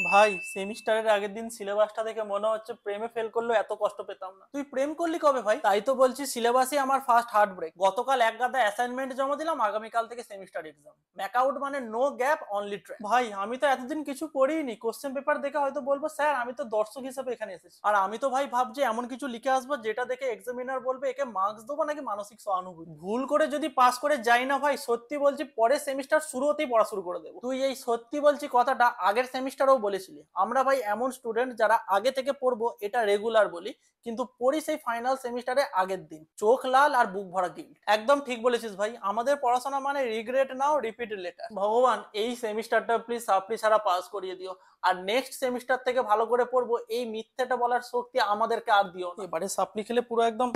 ভাই সেমিস্টারের আগের দিন সিলেবাসটা দেখে মনে হচ্ছে প্রেমে ফেল করলেও এত কষ্ট পেতাম না। তুই প্রেম করলি কবে ভাই? তাই তো বলছি, সিলেবাসই আমার ফার্স্ট হার্ট ব্রেক। গতকাল এক গাদা অ্যাসাইনমেন্ট জমা দিলাম, আগামীকাল থেকে সেমিস্টার এক্সাম। ব্যাকআউট মানে নো গ্যাপ অনলি ট্র্যাক। ভাই আমি তো এতদিন কিছু পড়িনি, কোশ্চেন পেপার দেখে হয়তো বলবো স্যার আমি তো দর্শক হিসেবে এখানে এসেছি। আর আমি তো ভাই ভাবছি এমন কিছু লিখে আসবো যেটা দেখে এক্সামিনার বলবে একে মার্কস দেবো নাকি মানসিক সহানুভূতি। ভুল করে যদি পাস করে যাই না ভাই, সত্যি বলছি পরের সেমিস্টার শুরু হতেই পড়া শুরু করে দেবো। তুই এই সত্যি বলছি কথাটা আগের সেমিস্টারেও বলেছিলি। আমরা ভাই এমন স্টুডেন্ট যারা আগে থেকে পড়বো এটা রেগুলার বলি, কিন্তু পড়ি সেই ফাইনাল সেমিস্টারে আগের দিন, চোখ লাল আর বুক ভরা গিল্ট। একদম ঠিক বলেছিস ভাই, আমাদের পড়াশোনা মানে রিগ্রেট নাও রিপিট লেটার। ভগবান এই সেমিস্টারটা প্লিজ সাপ্লি ছাড়া পাস করিয়ে দিও, আর নেক্সট সেমিস্টার থেকে ভালো করে পড়বো এই মিথ্যেটা বলার শক্তি আমাদেরকে আর দিও না। এবারে সাপ্লি খেলে পুরো একদম।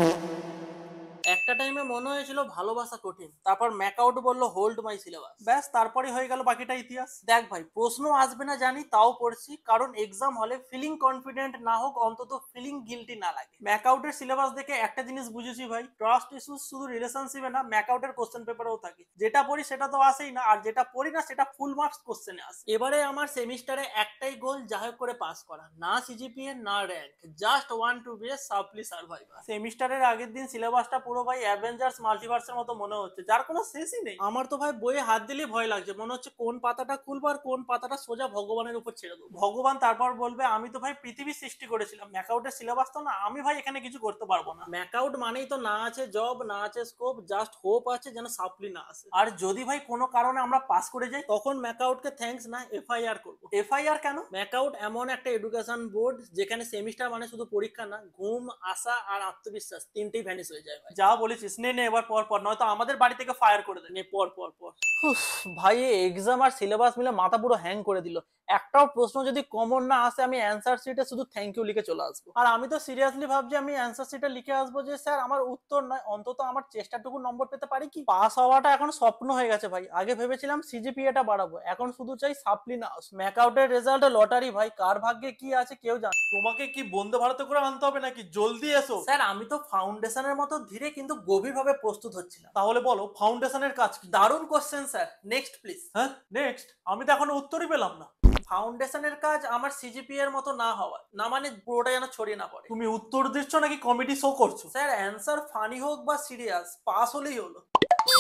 একটা টাইমে মনে হয়েছিল ভালোবাসা কঠিন, তারপর ম্যাকআউট বললো হোল্ড মাই সিলেবাস, ব্যাস তারপরে হয়ে গেল বাকিটা ইতিহাস। দেখ ভাই প্রশ্ন আসবে না জানি, তাও পড়ছি, কারণ এক্সাম হলে ফিলিং কনফিডেন্ট না হোক অন্তত ফিলিং গিল্টি না লাগে। ম্যাকআউটের সিলেবাস দেখে একটা জিনিস বুঝেছি ভাই, ট্রাস্ট ইস্যুস শুধু রিলেশনশিপে না, ম্যাকআউটের কোশ্চেন পেপারেও থাকে। যেটা পড়ি সেটা তো আসেই না, আর যেটা পড়ি না সেটা ফুল মার্কস কোশ্চেনে আসে। এবারে আমার সেমিস্টারে একটাই গোল, যা হোক করে পাস করা, না সিজিপিএ না rank, just want to be a supply survivor. সেমিস্টারের আগের দিন সিলেবাসটা পুরো ভাই অ্যাভেঞ্জার্স মাল্টিভার্সের মতো মনে হচ্ছে, যার কোনো শেষই নেই। আমার তো ভাই বইয়ে হাত দিলেই ভয় লাগছে, মনে হচ্ছে কোন পাতাটা খুলবো আর কোন পাতাটা সোজা ভগবানের উপর ছেড়ে দেবো। ভগবান তারপর বলবে আমি তো ভাই পৃথিবী সৃষ্টি করেছিলাম, ম্যাকআউটের সিলেবাস তো না, আমি ভাই এখানে কিছু করতে পারবো না। ম্যাকআউট মানেই তো না আছে জব, না আছে স্কোপ, জাস্ট হোপ আছে যেন সাপ্লি না আসে। আর যদি ভাই কোনো কারণে আমরা পাস করে যাই, তখন ম্যাকআউটকে থ্যাঙ্কস না এফআইআর করবো। এফআইআর কেন? ম্যাকআউট এমন একটা এডুকেশন বোর্ড যেখানে সেমিস্টার মানে শুধু পরীক্ষা না, ঘুম, আশা আর আত্মবিশ্বাস তিনটেই ভ্যানিশ হয়ে যায়। যা বলেছিস নে নে এবার পর পর, নয়তো আমাদের বাড়ি থেকে ফায়ার করে দে। নে পর পর পর। উফ, ভাই এক্সাম আর সিলেবাস মিলে মাথা পুরো হ্যাং করে দিল। একটাও প্রশ্ন যদি কমন না আসে, আমি অ্যান্সার শিটে শুধু থ্যাংক ইউ লিখে চলে আসবো। আর আমি তো সিরিয়াসলি ভাবছি আমি অ্যান্সার শিটে লিখে আসবো যে স্যার আমার উত্তর নয়, অন্তত আমার চেষ্টাটুকু নম্বর পেতে পারি কি। পাস হওয়াটা এখন স্বপ্ন হয়ে গেছে ভাই, আগে ভেবেছিলাম সিজিপিএটা বাড়াবো, এখন শুধু চাই সাপ্লি না। ম্যাকআউটের রেজাল্ট লটারি ভাই, কার ভাগ্যে কি আছে কেউ জানে। তোমাকে কি বন্দে ভারতে করে আনতে হবে নাকি? জলদি এসো। স্যার আমি তো ফাউন্ডেশনের মতো ধীরে কিন্তু গভীরভাবে প্রস্তুত হচ্ছিলাম। তাহলে বলো ফাউন্ডেশনের কাজ কি? দারুণ কোশ্চেন স্যার, নেক্সট প্লিজ। হ্যাঁ নেক্সট? আমি তো এখনো উত্তরই পেলাম না। ফাউন্ডেশনের কাজ আমার সিজিপি এর মতো না হওয়া, না মানে পুরোটা যেন ছড়িয়ে না পড়ে। তুমি উত্তর দিচ্ছ নাকি কমেডি শো করছো? স্যার অ্যান্সার ফানি হোক বা সিরিয়াস, পাস হলেই হলো।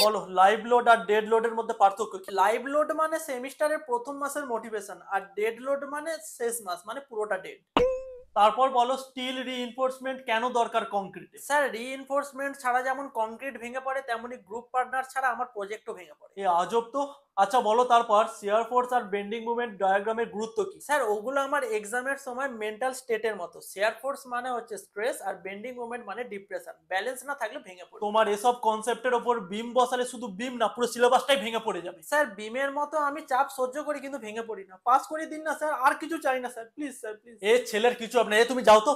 বলো লাইভ লোড আর ডেড লোডের মধ্যে পার্থক্য কি? লাইভ লোড মানে সেমিস্টারের প্রথম মাসের মোটিভেশন, আর ডেড লোড মানে শেষ মাস, মানে পুরোটা ডেড। তারপর বলো স্টিল রিইনফোর্সমেন্ট কেন দরকার কংক্রিটে? স্যার রিইনফোর্সমেন্ট ছাড়া যেমন কংক্রিট ভেঙে পড়ে, তেমনি গ্রুপ পার্টনার ছাড়া আমার প্রজেক্টও ভেঙে পড়ে। এ আজব তো। আচ্ছা বলো তারপর শিয়ার ফোর্স আর বেন্ডিং মুভমেন্ট ডায়াগ্রামের গুরুত্ব কি? স্যার ওগুলো আমার এক্সামের সময় মেন্টাল স্টেটের মতো। শিয়ার ফোর্স মানে হচ্ছে স্ট্রেস, আর বেন্ডিং মুভমেন্ট মানে ডিপ্রেশন, ব্যালেন্স না থাকলে ভেঙে পড়ে। তোমার এসব কনসেপ্টের উপর বিম বসালে শুধু বিম না, পুরো সিলেবাসটাই ভেঙে পড়ে যাবে। স্যার বিমের মতো আমি চাপ সহ্য করি কিন্তু ভেঙে পড়ি না। পাস করে দিন না স্যার, আর কিছু চাই না স্যার, প্লিজ স্যার প্লিজ। এ ছেলের কিছু আপনার, এ তুমি যাও তো।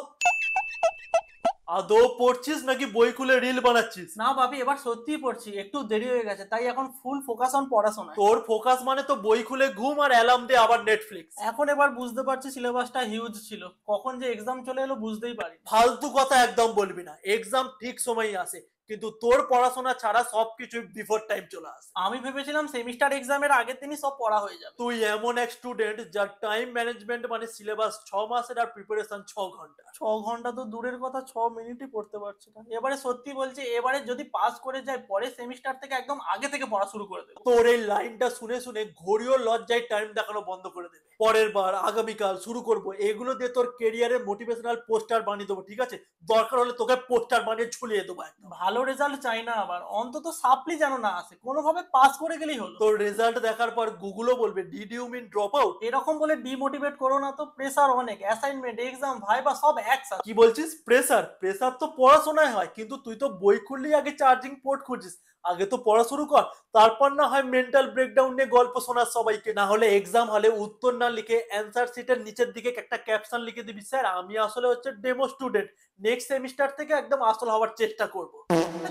আদৌ পড়ছিস নাকি বই খুলে রিল বানাচ্ছিস? না ভাবি এবার সত্যিই পড়ছি, একটু দেরি হয়ে গেছে তাই এখন ফুল ফোকাস অন পড়াশোনা। তোর ফোকাস মানে তো বই খুলে ঘুম আর অ্যালার্ম দিয়ে আবার নেটফ্লিক্স। এখন এবার বুঝতে পারছি সিলেবাসটা হিউজ ছিল, কখন যে এক্সাম চলে এলো বুঝতেই পারি। ফালতু কথা একদম বলবি না, এক্সাম ঠিক সময়ই আসে, কিন্তু তোর পড়াশোনা ছাড়া সবকিছু বিফোর টাইম চলে আসে। আমি ভেবেছিলাম সেমিস্টার এক্সামের আগের দিনই সব পড়া হয়ে যাবে। তুই এমন এক স্টুডেন্ট যার টাইম ম্যানেজমেন্ট মানে সিলেবাস 6 মাসের আর প্রিপারেশন 6 ঘন্টা। 6 ঘন্টা তো দূরের কথা, 6 মিনিটই পড়তে পারছি না। এবারে সত্যি বলছি, এবারে যদি পাস করে যায় পরের সেমিস্টার থেকে একদম আগে থেকে পড়া শুরু করে দেবো। তোর এই লাইনটা শুনে শুনে ঘড়িও লজ্জায় টাইম দেখানো বন্ধ করে দেবে। পরের বার আগামীকাল শুরু করব, এগুলো দিয়ে তোর কেরিয়ারের মোটিভেশনাল পোস্টার বানিয়ে দেবো, ঠিক আছে? দরকার হলে তোকে পোস্টার বানিয়ে ঝুলিয়ে দেবো একদম। ভালো রেজাল্ট চাই না, আবার অন্তত সাপ্লি যেন না আসে, কোনোভাবে পাস করে গেলেই হলো। তোর রেজাল্ট দেখার পর গুগলও বলবে did you mean drop out? এরকম বলে ডিমোটিভেট করো না তো, প্রেসার অনেক, অ্যাসাইনমেন্ট, এক্সাম, ভাইবা সব একসাথে। কি বলছিস প্রেসার? প্রেসার তো পড়াশোনায় হয়, কিন্তু তুই তো বই খুললেই আগে চার্জিং পোর্ট খুঁজিস। আগে তো পড়া শুরু কর, তারপর না হয় মেন্টাল ব্রেকডাউন নিয়ে গল্প শোনার সবাইকে। না হলে এক্সাম হলে উত্তর না লিখে অ্যান্সার শিটের নিচের দিকে একটা ক্যাপশন লিখে দিবি, স্যার আমি আসলে হচ্ছে ডেমো স্টুডেন্ট, নেক্সট সেমিস্টার থেকে একদম আসল হওয়ার চেষ্টা করব।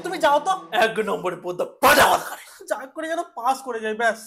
তুমি যাও তো, 1 নম্বরে পড়তে পাঠাও, যা করে যেন পাস করে যায় ব্যাস।